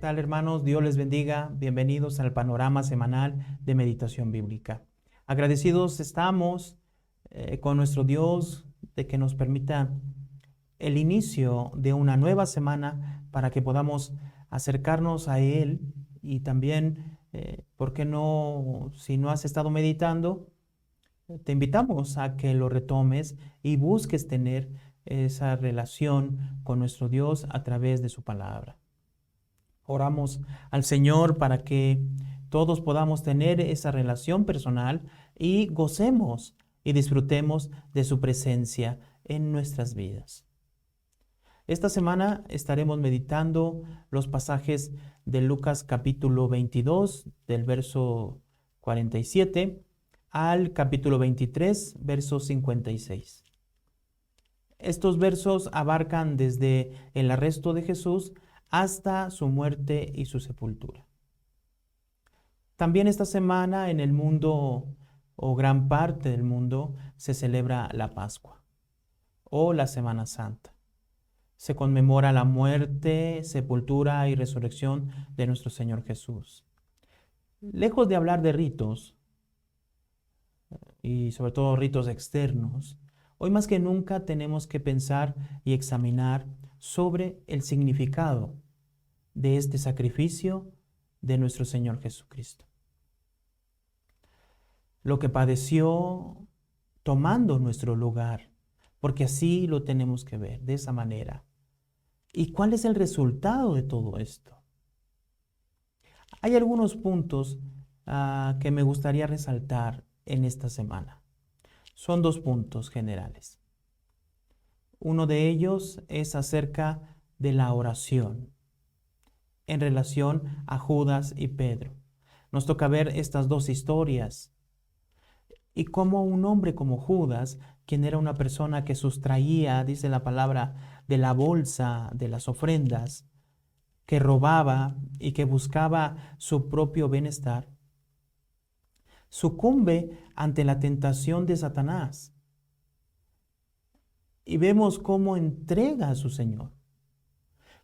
tal, hermanos? Dios les bendiga. Bienvenidos al panorama semanal de meditación bíblica. Agradecidos estamos con nuestro Dios de que nos permita el inicio de una nueva semana para que podamos acercarnos a Él y también, ¿por qué no? Si no has estado meditando, te invitamos a que lo retomes y busques tener esa relación con nuestro Dios a través de su palabra. Oramos al Señor para que todos podamos tener esa relación personal y gocemos y disfrutemos de su presencia en nuestras vidas. Esta semana estaremos meditando los pasajes de Lucas capítulo 22, del verso 47 al capítulo 23, verso 56. Estos versos abarcan desde el arresto de Jesús hasta su muerte y su sepultura. También esta semana en el mundo, o gran parte del mundo, se celebra la Pascua o la Semana Santa. Se conmemora la muerte, sepultura y resurrección de nuestro Señor Jesús. Lejos de hablar de ritos, y sobre todo ritos externos, hoy más que nunca tenemos que pensar y examinar sobre el significado de este sacrificio de nuestro Señor Jesucristo. Lo que padeció tomando nuestro lugar, porque así lo tenemos que ver, de esa manera. ¿Y cuál es el resultado de todo esto? Hay algunos puntos que me gustaría resaltar en esta semana. Son dos puntos generales. Uno de ellos es acerca de la oración en relación a Judas y Pedro. Nos toca ver estas dos historias y cómo un hombre como Judas, quien era una persona que sustraía, dice la palabra, de la bolsa de las ofrendas, que robaba y que buscaba su propio bienestar, sucumbe ante la tentación de Satanás. Y vemos cómo entrega a su Señor.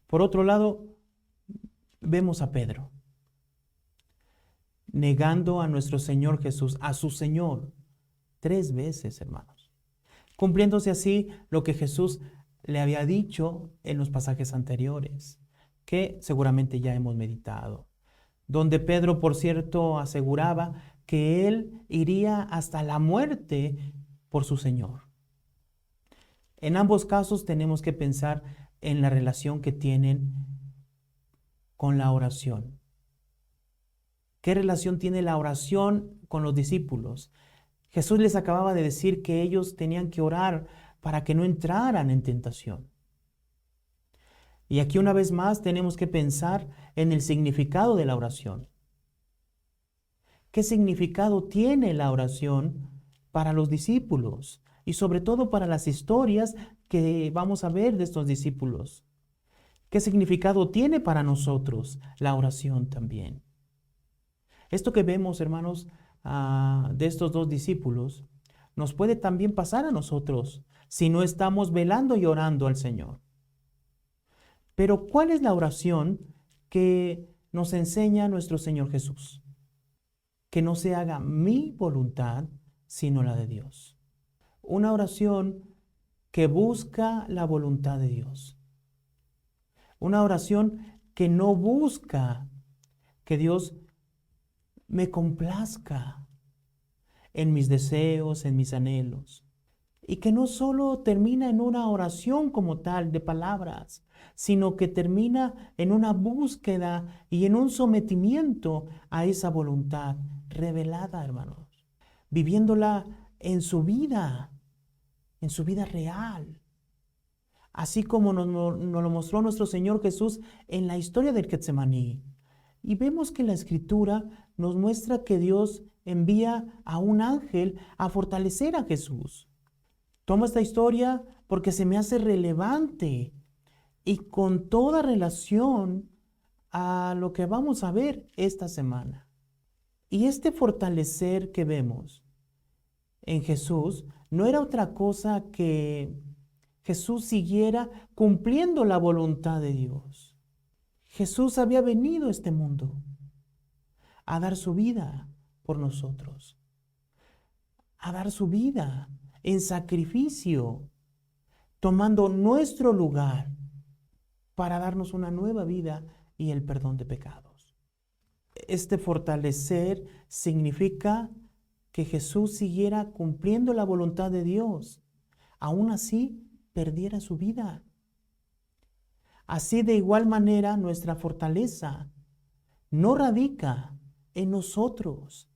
Por otro lado, vemos a Pedro negando a nuestro Señor Jesús, a su Señor, 3 veces, hermanos, cumpliéndose así lo que Jesús le había dicho en los pasajes anteriores, que seguramente ya hemos meditado, donde Pedro, por cierto, aseguraba que él iría hasta la muerte por su Señor. En ambos casos tenemos que pensar en la relación que tienen con la oración. ¿Qué relación tiene la oración con los discípulos? Jesús les acababa de decir que ellos tenían que orar para que no entraran en tentación. Y aquí una vez más tenemos que pensar en el significado de la oración. ¿Qué significado tiene la oración para los discípulos? Y sobre todo para las historias que vamos a ver de estos discípulos. ¿Qué significado tiene para nosotros la oración también? Esto que vemos, hermanos, de estos dos discípulos, nos puede también pasar a nosotros si no estamos velando y orando al Señor. Pero ¿cuál es la oración que nos enseña nuestro Señor Jesús? Que no se haga mi voluntad, sino la de Dios. Una oración que busca la voluntad de Dios. Una oración que no busca que Dios me complazca en mis deseos, en mis anhelos. Y que no solo termina en una oración como tal de palabras, sino que termina en una búsqueda y en un sometimiento a esa voluntad revelada, hermanos. Viviéndola en su vida real. Así como nos lo mostró nuestro Señor Jesús en la historia del Getsemaní. Y vemos que la Escritura nos muestra que Dios envía a un ángel a fortalecer a Jesús. Tomo esta historia porque se me hace relevante y con toda relación a lo que vamos a ver esta semana. Y este fortalecer que vemos en Jesús no era otra cosa que Jesús siguiera cumpliendo la voluntad de Dios. Jesús había venido a este mundo a dar su vida por nosotros, a dar su vida en sacrificio, tomando nuestro lugar para darnos una nueva vida y el perdón de pecados. Este fortalecer significa que Jesús siguiera cumpliendo la voluntad de Dios, aún así perdiera su vida. Así de igual manera nuestra fortaleza no radica en nosotros,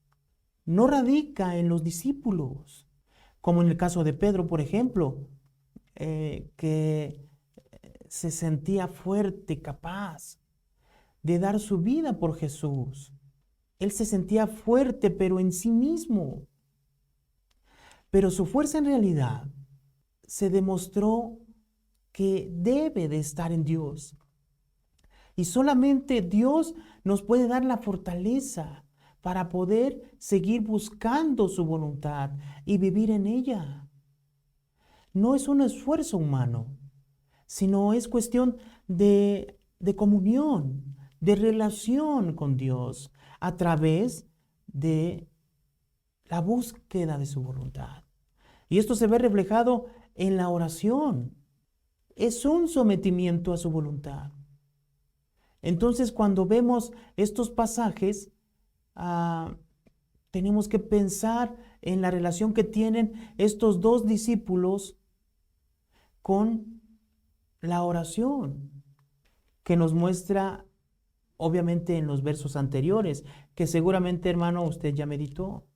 no radica en los discípulos, como en el caso de Pedro, por ejemplo, que se sentía fuerte, capaz de dar su vida por Jesús. Él se sentía fuerte, pero en sí mismo. Pero su fuerza en realidad se demostró que debe de estar en Dios. Y solamente Dios nos puede dar la fortaleza para poder seguir buscando su voluntad y vivir en ella. No es un esfuerzo humano, sino es cuestión de comunión, de relación con Dios a través de la búsqueda de su voluntad. Y esto se ve reflejado en la oración. Es un sometimiento a su voluntad. Entonces, cuando vemos estos pasajes, tenemos que pensar en la relación que tienen estos dos discípulos con la oración, que nos muestra obviamente en los versos anteriores, que seguramente, hermano, usted ya meditó.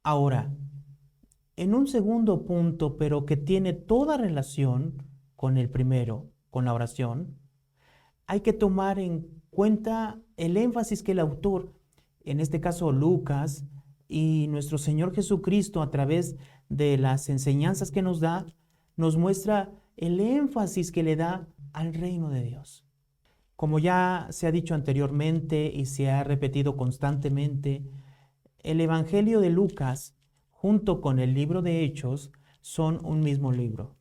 Ahora, en un segundo punto, pero que tiene toda relación con el primero, con la oración, hay que tomar en cuenta el énfasis que el autor, en este caso Lucas, y nuestro Señor Jesucristo, a través de las enseñanzas que nos da, nos muestra el énfasis que le da al reino de Dios. Como ya se ha dicho anteriormente y se ha repetido constantemente, el Evangelio de Lucas, junto con el libro de Hechos, son un mismo libro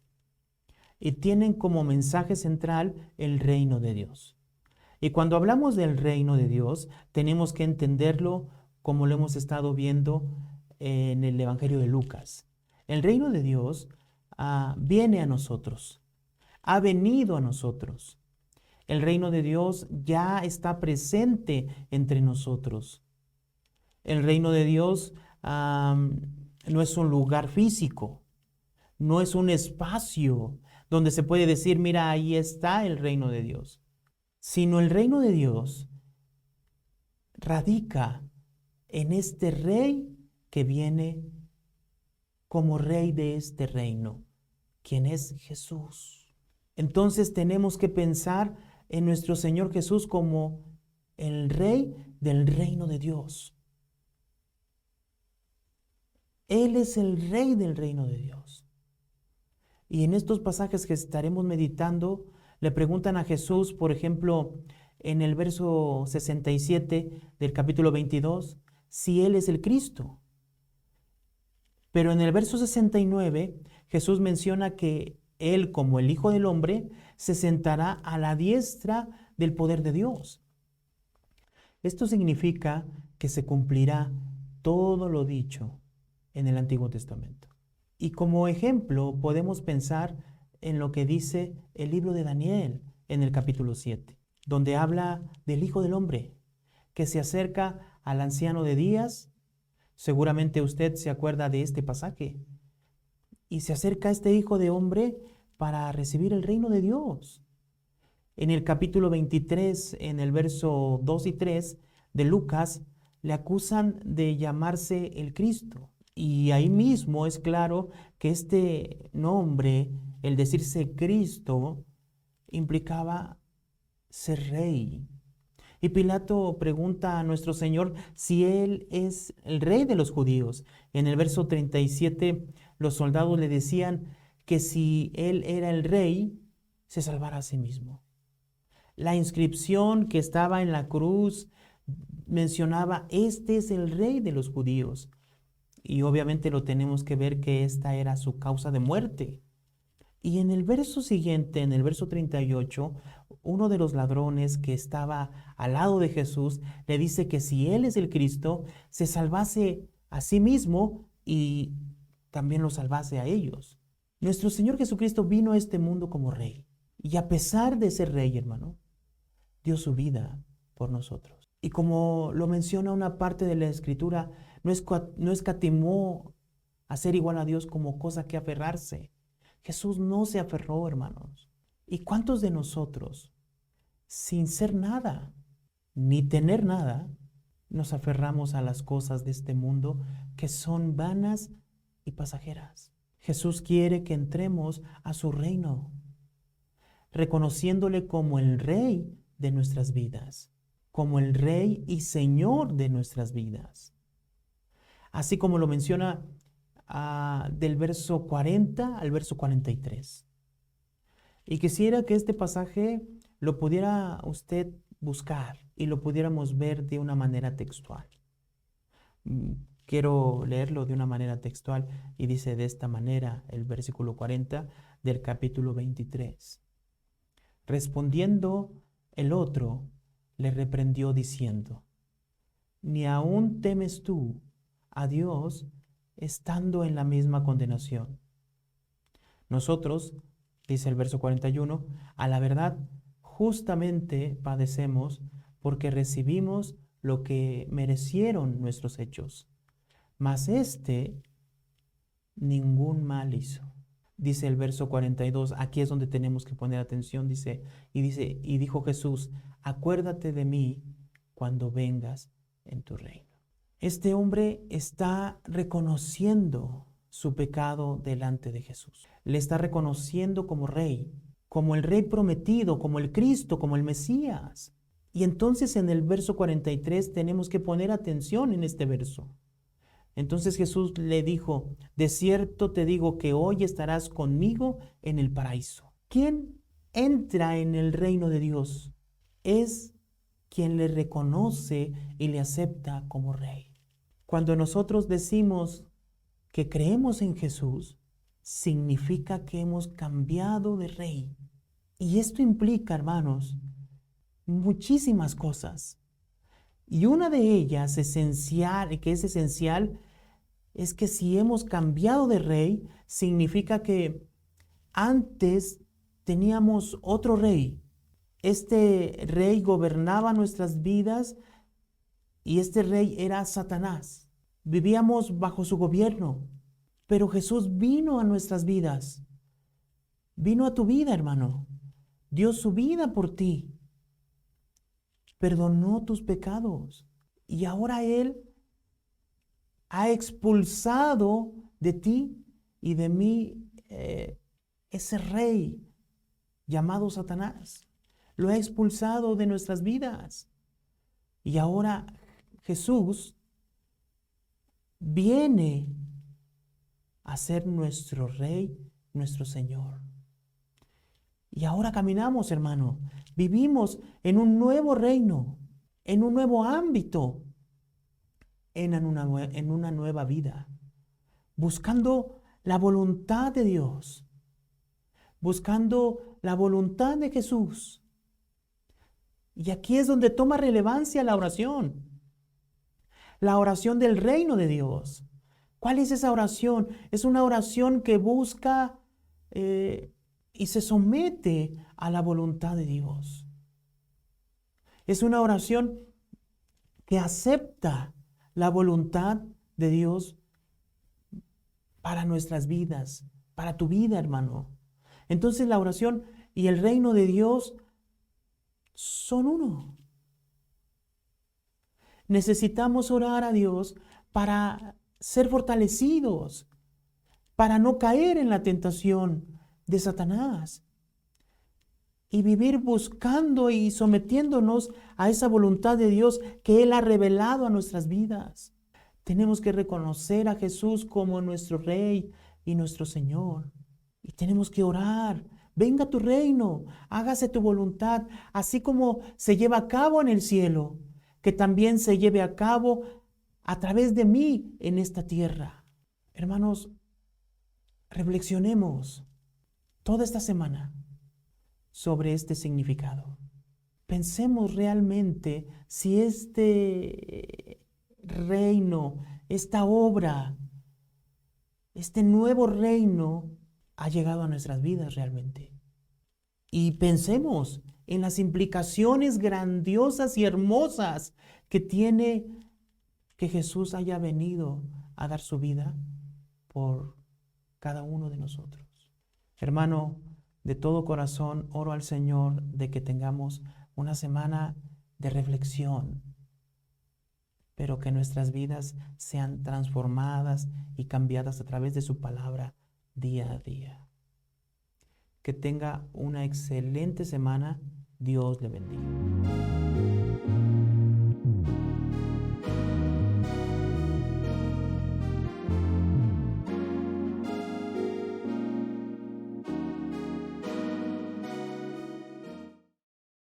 y tienen como mensaje central el reino de Dios. Y cuando hablamos del reino de Dios, tenemos que entenderlo como lo hemos estado viendo en el Evangelio de Lucas. El reino de Dios viene a nosotros, ha venido a nosotros. El reino de Dios ya está presente entre nosotros. El reino de Dios no es un lugar físico, no es un espacio donde se puede decir, mira, ahí está el reino de Dios, sino el reino de Dios radica en este rey que viene como rey de este reino, quien es Jesús. Entonces tenemos que pensar en nuestro Señor Jesús como el rey del reino de Dios. Él es el rey del reino de Dios. Y en estos pasajes que estaremos meditando, le preguntan a Jesús, por ejemplo, en el verso 67 del capítulo 22, si Él es el Cristo. Pero en el verso 69, Jesús menciona que Él, como el Hijo del Hombre, se sentará a la diestra del poder de Dios. Esto significa que se cumplirá todo lo dicho en el Antiguo Testamento. Y como ejemplo podemos pensar en lo que dice el libro de Daniel en el capítulo 7, donde habla del Hijo del Hombre, que se acerca al anciano de días. Seguramente usted se acuerda de este pasaje. Y se acerca a este Hijo de Hombre para recibir el reino de Dios. En el capítulo 23, en el verso 2 y 3 de Lucas, le acusan de llamarse el Cristo. Y ahí mismo es claro que este nombre, el decirse Cristo, implicaba ser rey. Y Pilato pregunta a nuestro Señor si Él es el rey de los judíos. En el verso 37, los soldados le decían que si Él era el rey, se salvara a sí mismo. La inscripción que estaba en la cruz mencionaba, este es el rey de los judíos. Y obviamente lo tenemos que ver que esta era su causa de muerte. Y en el verso siguiente, en el verso 38, uno de los ladrones que estaba al lado de Jesús, le dice que si él es el Cristo, se salvase a sí mismo y también lo salvase a ellos. Nuestro Señor Jesucristo vino a este mundo como rey. Y a pesar de ser rey, hermano, dio su vida por nosotros. Y como lo menciona una parte de la Escritura, no escatimó a ser igual a Dios como cosa que aferrarse. Jesús no se aferró, hermanos. ¿Y cuántos de nosotros, sin ser nada, ni tener nada, nos aferramos a las cosas de este mundo que son vanas y pasajeras? Jesús quiere que entremos a su reino, reconociéndole como el Rey de nuestras vidas, como el Rey y Señor de nuestras vidas. Así como lo menciona del verso 40 al verso 43. Y quisiera que este pasaje lo pudiera usted buscar y lo pudiéramos ver de una manera textual. Quiero leerlo de una manera textual y dice de esta manera el versículo 40 del capítulo 23. Respondiendo el otro, le reprendió diciendo: ¿Ni aún temes tú a Dios estando en la misma condenación? Nosotros, dice el verso 41, a la verdad justamente padecemos porque recibimos lo que merecieron nuestros hechos. Mas ningún mal hizo. Dice el verso 42, aquí es donde tenemos que poner atención, y dijo Jesús: acuérdate de mí cuando vengas en tu reino. Este hombre está reconociendo su pecado delante de Jesús. Le está reconociendo como rey, como el rey prometido, como el Cristo, como el Mesías. Y entonces en el verso 43 tenemos que poner atención en este verso. Entonces Jesús le dijo: de cierto te digo que hoy estarás conmigo en el paraíso. ¿Quién entra en el reino de Dios? Es quien le reconoce y le acepta como rey. Cuando nosotros decimos que creemos en Jesús, significa que hemos cambiado de rey. Y esto implica, hermanos, muchísimas cosas. Y una de ellas esencial, es que si hemos cambiado de rey, significa que antes teníamos otro rey. Este rey gobernaba nuestras vidas y este rey era Satanás. Vivíamos bajo su gobierno, pero Jesús vino a nuestras vidas. Vino a tu vida, hermano. Dio su vida por ti. Perdonó tus pecados. Y ahora Él ha expulsado de ti y de mí ese rey llamado Satanás. Lo ha expulsado de nuestras vidas. Y ahora Jesús viene a ser nuestro Rey, nuestro Señor. Y ahora caminamos, hermano. Vivimos en un nuevo reino, en un nuevo ámbito, en una nueva vida, buscando la voluntad de Dios, buscando la voluntad de Jesús. Y aquí es donde toma relevancia la oración del reino de Dios. ¿Cuál es esa oración? Es una oración que busca y se somete a la voluntad de Dios. Es una oración que acepta la voluntad de Dios para nuestras vidas, para tu vida, hermano. Entonces la oración y el reino de Dios son uno. Necesitamos orar a Dios para ser fortalecidos, para no caer en la tentación de Satanás y vivir buscando y sometiéndonos a esa voluntad de Dios que Él ha revelado a nuestras vidas. Tenemos que reconocer a Jesús como nuestro Rey y nuestro Señor. Y tenemos que orar: venga tu reino, hágase tu voluntad, así como se lleva a cabo en el cielo, que también se lleve a cabo a través de mí en esta tierra. Hermanos, reflexionemos toda esta semana. sobre este significado. Pensemos realmente si este reino, esta obra, este nuevo reino ha llegado a nuestras vidas realmente. Y pensemos en las implicaciones grandiosas y hermosas que tiene que Jesús haya venido a dar su vida por cada uno de nosotros. Hermano, de todo corazón oro al Señor de que tengamos una semana de reflexión, pero que nuestras vidas sean transformadas y cambiadas a través de su palabra día a día. Que tenga una excelente semana. Dios le bendiga.